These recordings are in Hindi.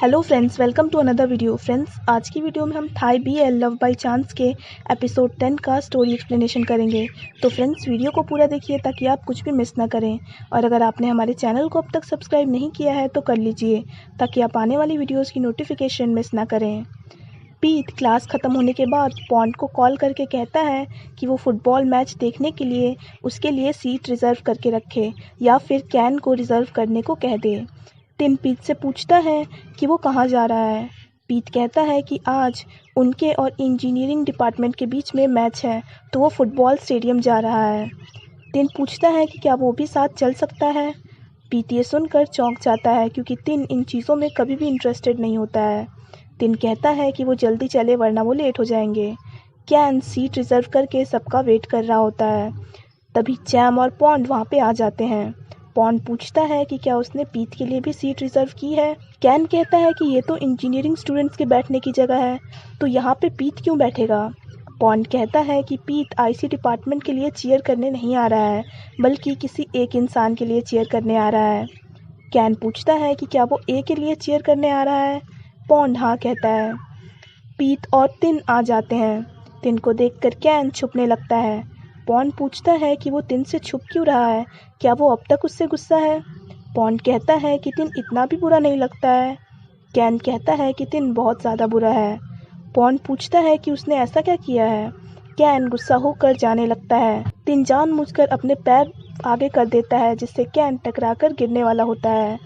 Hello friends, welcome to another video. Friends, आज की वीडियो में हम Thai BL love by chance के एपिसोड 10 का स्टोरी एक्सप्लेनेशन करेंगे। तो फ्रेंड्स, वीडियो को पूरा देखिए ताकि आप कुछ भी मिस ना करें। और अगर आपने हमारे चैनल को अब तक सब्सक्राइब नहीं किया है तो कर लीजिए ताकि आप आने वाली वीडियोज़ की नोटिफिकेशन मिस ना करें। पीट क्लास ख़त्म होने के बाद पॉन्ड को कॉल करके कहता है कि वो फुटबॉल मैच देखने के लिए उसके लिए सीट रिज़र्व करके रखे या फिर कैन को रिज़र्व करने को कह दे। टिन पीट से पूछता है कि वो कहाँ जा रहा है। पीट कहता है कि आज उनके और इंजीनियरिंग डिपार्टमेंट के बीच में मैच है तो वो फुटबॉल स्टेडियम जा रहा है। टिन पूछता है कि क्या वो भी साथ चल सकता है। पीट ये सुनकर चौंक जाता है क्योंकि टिन इन चीज़ों में कभी भी इंटरेस्टेड नहीं होता है। टिन कहता है कि वो जल्दी चले वरना वो लेट हो जाएंगे। कैन सीट रिज़र्व करके सबका वेट कर रहा होता है। तभी चैम और पॉन्ड वहाँ पे आ जाते हैं। पॉन्ड पूछता है कि क्या उसने पीट के लिए भी सीट रिज़र्व की है। कैन कहता है कि ये तो इंजीनियरिंग स्टूडेंट्स के बैठने की जगह है तो यहाँ पे पीट क्यों बैठेगा। पॉन्ड कहता है कि पीट IC डिपार्टमेंट के लिए चीयर करने नहीं आ रहा है बल्कि किसी एक इंसान के लिए चीयर करने आ रहा है। कैन पूछता है कि क्या वो ए के लिए चीयर करने आ रहा है। पॉन्ड हाँ कहता है। पीट और टिन आ जाते हैं। टिन को देखकर कैन छुपने लगता है। पॉन्ड पूछता है कि वो टिन से छुप क्यों रहा है, क्या वो अब तक उससे गुस्सा है। पॉन्ड कहता है कि टिन इतना भी बुरा नहीं लगता है। कैन कहता है कि टिन बहुत ज़्यादा बुरा है। पॉन्ड पूछता है कि उसने ऐसा क्या किया है। कैन गुस्सा होकर जाने लगता है। टिन जानबूझकर अपने पैर आगे कर देता है जिससे कैन टकराकर गिरने वाला होता है।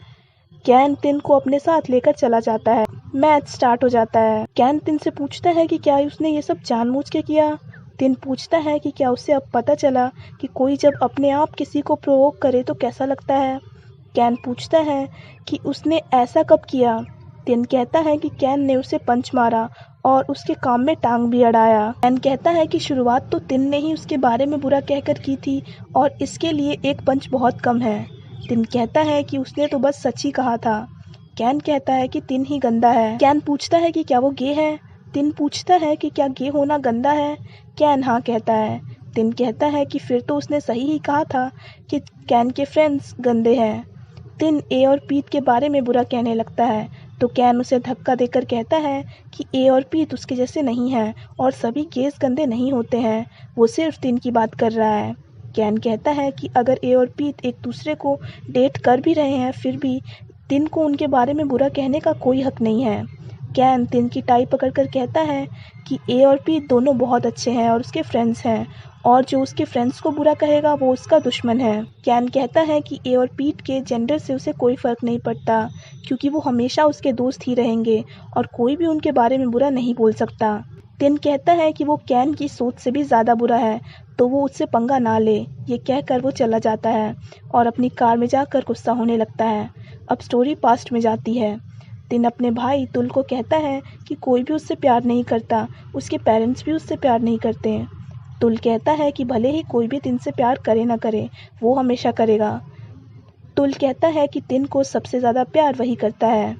कैन टिन को अपने साथ लेकर चला जाता है। मैच स्टार्ट हो जाता है। कैन टिन से पूछता है कि क्या उसने ये सब जानबूझ के किया। टिन पूछता है कि क्या उसे अब पता चला कि कोई जब अपने आप किसी को प्रोवोक करे तो कैसा लगता है। कैन पूछता है कि उसने ऐसा कब किया। टिन कहता है कि कैन ने उसे पंच मारा और उसके काम में टांग भी अड़ाया। कैन कहता है कि शुरुआत तो टिन ने ही उसके बारे में बुरा कहकर की थी और इसके लिए एक पंच बहुत कम है। टिन कहता है कि उसने तो बस सच ही कहा था। कैन कहता है कि टिन ही गंदा है। कैन पूछता है कि क्या वो गे है। टिन पूछता है कि क्या गे होना गंदा है। कैन हाँ कहता है। टिन कहता है कि फिर तो उसने सही ही कहा था कि कैन के फ्रेंड्स गंदे हैं। टिन ए और पीट के बारे में बुरा कहने लगता है तो कैन उसे धक्का देकर कहता है कि ए और पीट उसके जैसे नहीं हैं और सभी गेस गंदे नहीं होते हैं, वो सिर्फ टिन की बात कर रहा है। कैन कहता है कि अगर ए और पीट एक दूसरे को डेट कर भी रहे हैं फिर भी टिन को उनके बारे में बुरा कहने का कोई हक नहीं है। कैन टिन की टाई पकड़कर कहता है कि ए और पीट दोनों बहुत अच्छे हैं और उसके फ्रेंड्स हैं और जो उसके फ्रेंड्स को बुरा कहेगा वो उसका दुश्मन है। कैन कहता है कि ए और पीट के जेंडर से उसे कोई फ़र्क नहीं पड़ता क्योंकि वो हमेशा उसके दोस्त ही रहेंगे और कोई भी उनके बारे में बुरा नहीं बोल सकता। टिन कहता है कि वो कैन की सोच से भी ज़्यादा बुरा है तो वो उससे पंगा ना ले। ये कहकर वो चला जाता है और अपनी कार में जाकर गुस्सा होने लगता है। अब स्टोरी पास्ट में जाती है। टिन अपने भाई तुल को कहता है कि कोई भी उससे प्यार नहीं करता, उसके पेरेंट्स भी उससे प्यार नहीं करते। तुल कहता है कि भले ही कोई भी टिन से प्यार करे ना करे, वो हमेशा करेगा। तुल कहता है कि टिन को सबसे ज़्यादा प्यार वही करता है।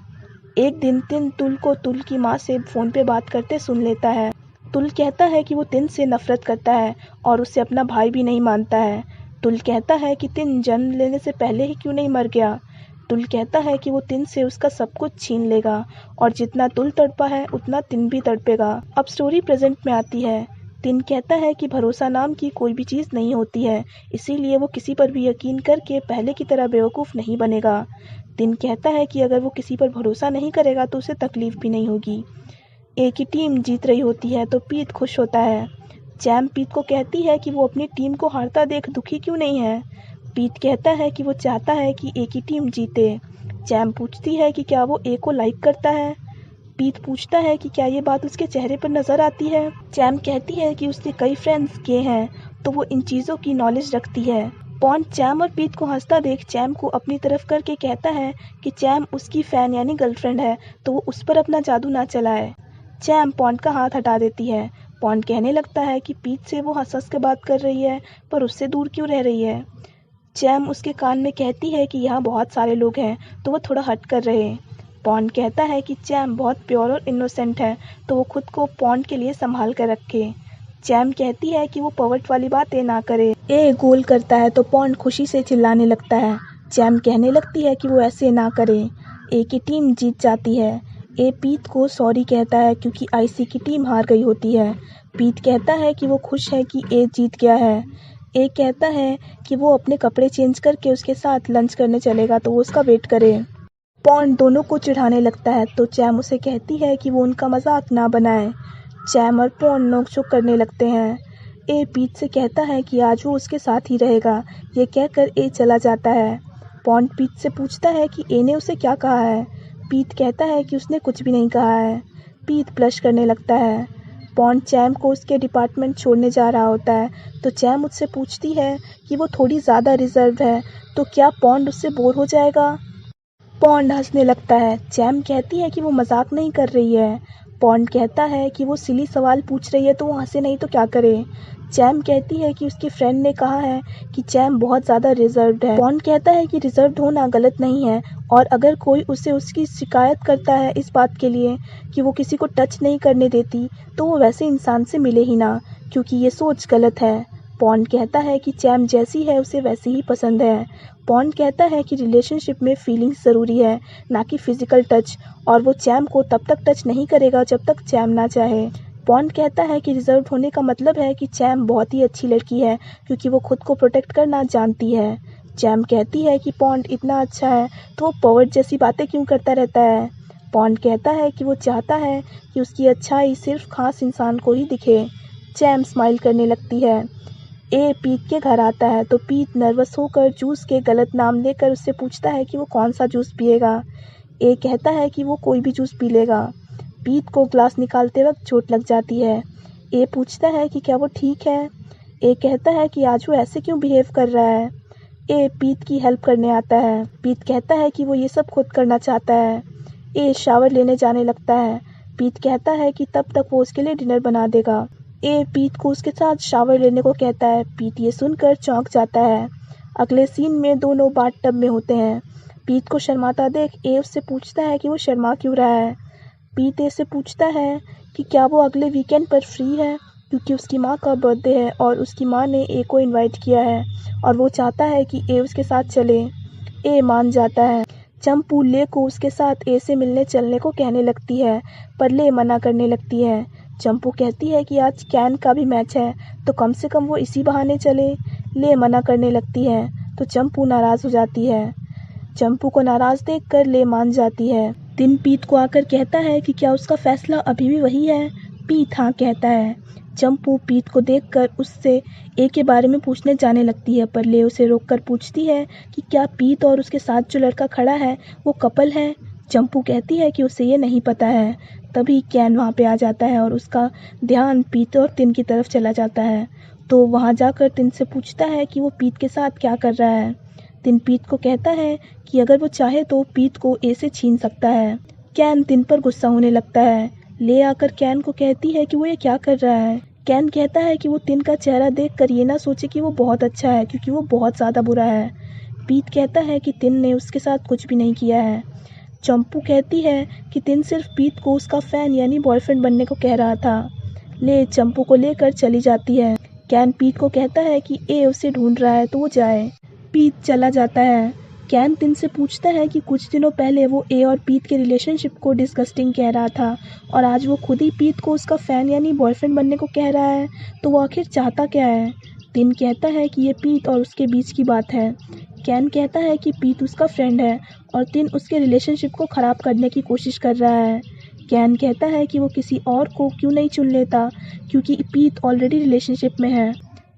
एक दिन टिन तुल को तुल की माँ से फ़ोन पे बात करते सुन लेता है। तुल कहता है कि वो टिन से नफ़रत करता है और उसे अपना भाई भी नहीं मानता है। तुल कहता है कि टिन जन्म लेने से पहले ही क्यों नहीं मर गया। तुल कहता है कि वो टिन से उसका सब कुछ छीन लेगा और जितना तुल तड़पा है उतना टिन भी तड़पेगा। अब स्टोरी प्रेजेंट में आती है। टिन कहता है कि भरोसा नाम की कोई भी चीज़ नहीं होती है, इसीलिए वो किसी पर भी यकीन करके पहले की तरह बेवकूफ़ नहीं बनेगा। टिन कहता है कि अगर वो किसी पर भरोसा नहीं करेगा तो उसे तकलीफ़ भी नहीं होगी। एक ही टीम जीत रही होती है तो पीट खुश होता है। चैम पीट को कहती है कि वो अपनी टीम को हारता देख दुखी क्यों नहीं है। पीट कहता है कि वो चाहता है कि एक ही टीम जीते। चैम पूछती है कि क्या वो ए को लाइक करता है। पीट पूछता है कि क्या ये बात उसके चेहरे पर नज़र आती है। चैम कहती है कि उसके कई फ्रेंड्स गे हैं तो वो इन चीज़ों की नॉलेज रखती है। पॉन्ड चैम और पीट को हंसता देख चैम को अपनी तरफ करके कहता है कि चैम उसकी फ़ैन यानी गर्लफ्रेंड है तो वो उस पर अपना जादू ना चलाए। चैम पॉन्ड का हाथ हटा देती है। पॉन्ड कहने लगता है कि पीट से वो हंस हंस के बात कर रही है पर उससे दूर क्यों रह रही है। चैम उसके कान में कहती है कि यहाँ बहुत सारे लोग हैं तो वो थोड़ा हट कर रहे। पॉन्ड कहता है कि चैम बहुत प्योर और इनोसेंट है तो वो खुद को पॉन्ड के लिए संभाल कर रखे। चैम कहती है कि वो पवट वाली बातें ना करे। ए गोल करता है तो पॉन्ड खुशी से चिल्लाने लगता है। चैम कहने लगती है कि वो ऐसे ना करे। ए की टीम जीत जाती है। ए पीत को सॉरी कहता है क्योंकि आईसी की टीम हार गई होती है। पीत कहता है कि वो खुश है कि ए जीत गया है। ए कहता है कि वो अपने कपड़े चेंज करके उसके साथ लंच करने चलेगा तो वो उसका वेट करे। पॉन्ड दोनों को चिढ़ाने लगता है तो चैम उसे कहती है कि वो उनका मजाक ना बनाए। चैम और पॉन्ड नोक-झोंक करने लगते हैं। ए पीट से कहता है कि आज वो उसके साथ ही रहेगा। ये कहकर ए चला जाता है। पॉन्ड पीट से पूछता है कि ए ने उसे क्या कहा है। पीट कहता है कि उसने कुछ भी नहीं कहा है। पीट ब्लश करने लगता है। पॉन्ड चैम को उसके डिपार्टमेंट छोड़ने जा रहा होता है तो चैम उससे पूछती है कि वो थोड़ी ज़्यादा रिजर्व है तो क्या पॉन्ड उससे बोर हो जाएगा। पॉन्ड हंसने लगता है। चैम कहती है कि वो मजाक नहीं कर रही है। पॉन्ड कहता है कि वो सिली सवाल पूछ रही है तो वो हंसे नहीं तो क्या करे। चैम कहती है कि उसके फ्रेंड ने कहा है कि चैम बहुत ज़्यादा रिजर्व्ड है। पॉन्ड कहता है कि रिजर्व्ड होना गलत नहीं है और अगर कोई उसे उसकी शिकायत करता है इस बात के लिए कि वो किसी को टच नहीं करने देती तो वो वैसे इंसान से मिले ही ना, क्योंकि ये सोच गलत है। पॉन्ड कहता है कि चैम जैसी है उसे वैसी ही पसंद है। पॉन्ड कहता है कि रिलेशनशिप में फीलिंग्स ज़रूरी है, ना कि फिजिकल टच, और वो चैम को तब तक टच नहीं करेगा जब तक चैम ना चाहे। पॉन्ड कहता है कि रिजर्व होने का मतलब है कि चैम बहुत ही अच्छी लड़की है क्योंकि वो खुद को प्रोटेक्ट करना जानती है। चैम कहती है कि पॉन्ड इतना अच्छा है तो वो पॉवर्ट जैसी बातें क्यों करता रहता है। पॉन्ड कहता है कि वो चाहता है कि उसकी अच्छाई सिर्फ खास इंसान को ही दिखे। चैम स्माइल करने लगती है। ए पीत के घर आता है तो पीत नर्वस होकर जूस के गलत नाम लेकर उससे पूछता है कि वो कौन सा जूस पिएगा। ए कहता है कि वो कोई भी जूस पी लेगा। पीत को ग्लास निकालते वक्त चोट लग जाती है। ए पूछता है कि क्या वो ठीक है। ए कहता है कि आज वो ऐसे क्यों बिहेव कर रहा है। ए पीत की हेल्प करने आता है। पीत कहता है कि वो ये सब खुद करना चाहता है। ए शावर लेने जाने लगता है। पीत कहता है कि तब तक वो उसके लिए डिनर बना देगा। ए पीत को उसके साथ शावर लेने को कहता है। पीत ये सुनकर चौंक जाता है। अगले सीन में दोनों बाथटब में होते हैं। पीत को शर्माता देख ए उससे पूछता है कि वो शर्मा क्यों रहा है। पीत ए से पूछता है कि क्या वो अगले वीकेंड पर फ्री है क्योंकि उसकी माँ का बर्थडे है और उसकी माँ ने ए को इनवाइट किया है और वो चाहता है कि ए उसके साथ चले। ए मान जाता है। चंपू ले को उसके साथ ए से मिलने चलने को कहने लगती है पर ले मना करने लगती है। चंपू कहती है कि आज कैन का भी मैच है तो कम से कम वो इसी बहाने चले। ले मना करने लगती है तो चंपू नाराज़ हो जाती है। चंपू को नाराज़ देखकर ले मान जाती है। दिन पीत को आकर कहता है कि क्या उसका फैसला अभी भी वही है। पीत हाँ कहता है। चंपू पीत को देखकर उससे ए के बारे में पूछने जाने लगती है पर ले उसे रोककर पूछती है कि क्या पीत और उसके साथ जो लड़का खड़ा है वो कपल है। चंपू कहती है कि उसे ये नहीं पता है। तभी कैन वहाँ पे आ जाता है और उसका ध्यान पीत और तिन की तरफ चला जाता है तो वहाँ जाकर तिन से पूछता है कि वो पीत के साथ क्या कर रहा है। तिन पीत को कहता है कि अगर वो चाहे तो पीत को ए से छीन सकता है। कैन तिन पर गुस्सा होने लगता है। ले आकर कैन को कहती है कि वो ये क्या कर रहा है। कैन कहता है कि वो तिन का चेहरा देखकर ये ना सोचे कि वो बहुत अच्छा है क्योंकि वो बहुत ज़्यादा बुरा है। पीत कहता है कि तिन ने उसके साथ कुछ भी नहीं किया है। चंपू कहती है कि तिन सिर्फ पीत को उसका फ़ैन यानी बॉयफ्रेंड बनने को कह रहा था। ले चंपू को लेकर चली जाती है। कैन पीत को कहता है कि ए उसे ढूंढ रहा है तो वो जाए। पीत चला जाता है। कैन तिन से पूछता है कि कुछ दिनों पहले वो ए और पीत के रिलेशनशिप को डिस्गस्टिंग कह रहा था और आज वो खुद ही पीत को उसका फ़ैन यानी बॉयफ्रेंड बनने को कह रहा है तो वो आखिर चाहता क्या है। तिन कहता है कि ये पीत और उसके बीच की बात है। कैन कहता है कि पीत उसका फ्रेंड है और तिन उसके रिलेशनशिप को ख़राब करने की कोशिश कर रहा है। कैन कहता है कि वो किसी और को क्यों नहीं चुन लेता क्योंकि पीत ऑलरेडी रिलेशनशिप में है।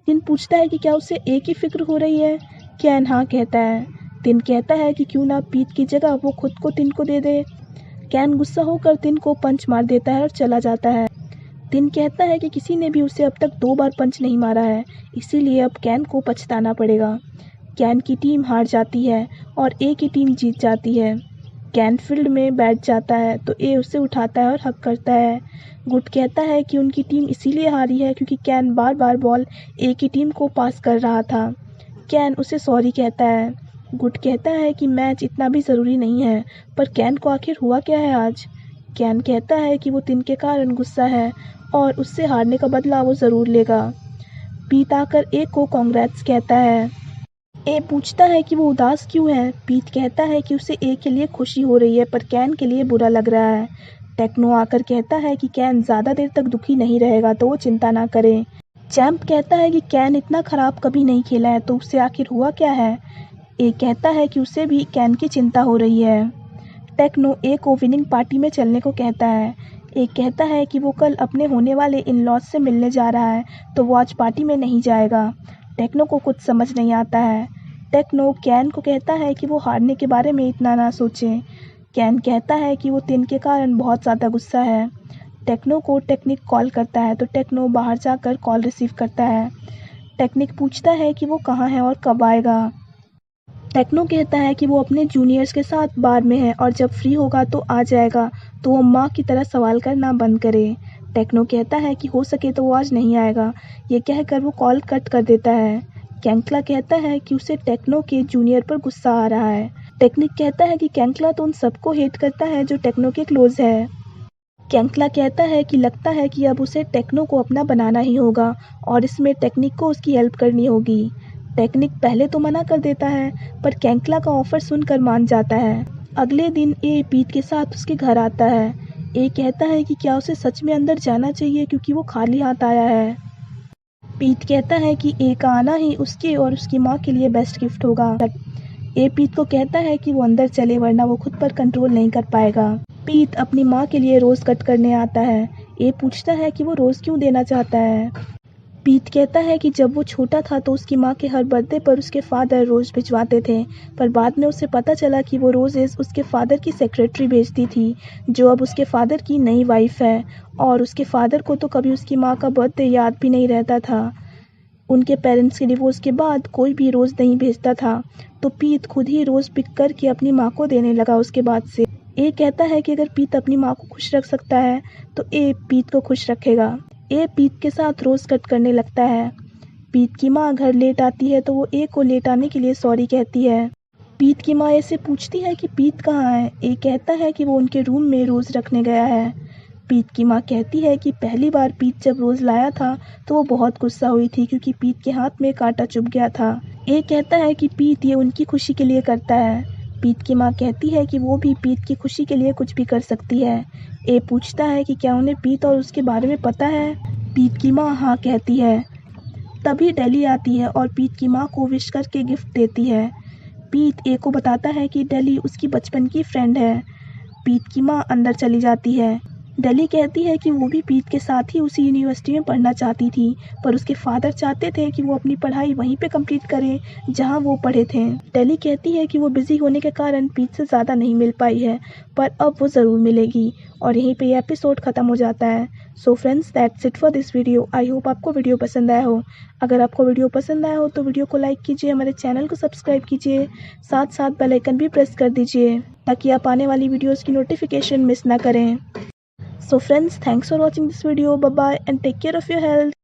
तिन पूछता है कि क्या उसे ए की फ़िक्र हो रही है। कैन हाँ कहता है। तिन कहता है कि क्यों ना पीत की जगह वो खुद को तिन को दे दे। कैन गुस्सा होकर तिन को पंच मार देता है और चला जाता है। तिन कहता है कि किसी ने भी उसे अब तक 2 बार पंच नहीं मारा है इसीलिए अब कैन को पछताना पड़ेगा। कैन की टीम हार जाती है और ए की टीम जीत जाती है। कैन फील्ड में बैठ जाता है तो ए उसे उठाता है और हक करता है। गुड कहता है कि उनकी टीम इसीलिए हारी है क्योंकि कैन बार बार बॉल ए की टीम को पास कर रहा था। कैन उसे सॉरी कहता है। गुड कहता है कि मैच इतना भी ज़रूरी नहीं है पर कैन को आखिर हुआ क्या है आज। कैन कहता है कि वो तिन के कारण गुस्सा है और उससे हारने का बदला वो ज़रूर लेगा। पीत आकर ए को कॉन्ग्रेट्स कहता है। ए पूछता है कि वो उदास क्यों है। पीट कहता है कि उसे ए के लिए खुशी हो रही है पर कैन के लिए बुरा लग रहा है। टेक्नो आकर कहता है कि कैन ज़्यादा देर तक दुखी नहीं रहेगा तो वो चिंता ना करे। चैंप कहता है कि कैन इतना ख़राब कभी नहीं खेला है तो उससे आखिर हुआ क्या है। ए कहता है कि उसे भी कैन की चिंता हो रही है। टेक्नो ए को विनिंग पार्टी में चलने को कहता है। ए कहता है कि वो कल अपने होने वाले इन लॉज से मिलने जा रहा है तो वो आज पार्टी में नहीं जाएगा। टेक्नो को कुछ समझ नहीं आता है। टेक्नो कैन को कहता है कि वो हारने के बारे में इतना ना सोचे। कैन कहता है कि वो तिन के कारण बहुत ज़्यादा गुस्सा है। टेक्नो को टेक्निक कॉल करता है तो टेक्नो बाहर जाकर कॉल रिसीव करता है। टेक्निक पूछता है कि वो कहाँ है और कब आएगा। टेक्नो कहता है कि वो अपने जूनियर्स के साथ बार में है और जब फ्री होगा तो आ जाएगा तो वो माँ की तरह सवाल करना बंद करे। टेक्नो कहता है कि हो सके तो वो आज नहीं आएगा। ये कहकर वो कॉल कट कर देता है। कैंकला कहता है कि उसे टेक्नो के जूनियर पर गुस्सा आ रहा है। टेक्निक कहता है कि कैंकला तो उन सबको हेट करता है जो टेक्नो के क्लोज है। कैंकला कहता है कि लगता है कि अब उसे टेक्नो को अपना बनाना ही होगा और इसमें टेक्निक को उसकी हेल्प करनी होगी। टेक्निक पहले तो मना कर देता है पर कैंकला का ऑफर सुनकर मान जाता है। अगले दिन ए पीट के साथ उसके घर आता है। ए कहता है कि क्या उसे सच में अंदर जाना चाहिए क्योंकि वो खाली हाथ आया है। पीट कहता है कि ए का आना ही उसके और उसकी माँ के लिए बेस्ट गिफ्ट होगा। ए पीट को कहता है कि वो अंदर चले वरना वो खुद पर कंट्रोल नहीं कर पाएगा। पीट अपनी माँ के लिए रोज़ कट करने आता है। ए पूछता है कि वो रोज़ क्यों देना चाहता है। पीट कहता है कि जब वो छोटा था तो उसकी माँ के हर बर्थडे पर उसके फादर रोज़ भिजवाते थे पर बाद में उसे पता चला कि वो रोजेज़ उसके फादर की सेक्रेटरी भेजती थी जो अब उसके फादर की नई वाइफ है और उसके फादर को तो कभी उसकी माँ का बर्थडे याद भी नहीं रहता था। उनके पेरेंट्स के डिवोर्स के बाद कोई भी रोज़ नहीं भेजता था तो पीट खुद ही रोज़ पिक करके अपनी माँ को देने लगा उसके बाद से। ए कहता है कि अगर पीट अपनी माँ को खुश रख सकता है तो ए पीट को खुश रखेगा। ए पीट के साथ रोज़ कट करने लगता है। पीट की माँ घर लेट आती है तो वो ए को लेट आने के लिए सॉरी कहती है। पीट की माँ ए से पूछती है कि पीट कहाँ है। ए कहता है कि वो उनके रूम में रोज़ रखने गया है। पीट की माँ कहती है कि पहली बार पीट जब रोज़ लाया था तो वो बहुत गुस्सा हुई थी क्योंकि पीट के हाथ में कांटा चुभ गया था। ए कहता है कि पीट ये उनकी खुशी के लिए करता है। पीट की माँ कहती है कि वो भी पीट की खुशी के लिए कुछ भी कर सकती है। ए पूछता है कि क्या उन्हें पीट और उसके बारे में पता है। पीट की माँ हाँ कहती है। तभी डेली आती है और पीट की माँ को विश करके गिफ्ट देती है। पीट ए को बताता है कि डेली उसकी बचपन की फ्रेंड है। पीट की माँ अंदर चली जाती है। डेली कहती है कि वो भी पीट के साथ ही उसी यूनिवर्सिटी में पढ़ना चाहती थी पर उसके फादर चाहते थे कि वो अपनी पढ़ाई वहीं पे कंप्लीट करे जहां वो पढ़े थे। डेली कहती है कि वो बिजी होने के कारण पीट से ज़्यादा नहीं मिल पाई है पर अब वो ज़रूर मिलेगी और यहीं पे ये एपिसोड ख़त्म हो जाता है। So friends that's it for this video. I hope आपको वीडियो पसंद आया हो। अगर आपको वीडियो पसंद आया हो तो वीडियो को लाइक कीजिए, हमारे चैनल को सब्सक्राइब कीजिए, साथ साथ बेल आइकन भी प्रेस कर दीजिए ताकि आप आने वाली वीडियोज़ की नोटिफिकेशन मिस ना करें। So friends, thanks for watching this video. Bye bye and take care of your health.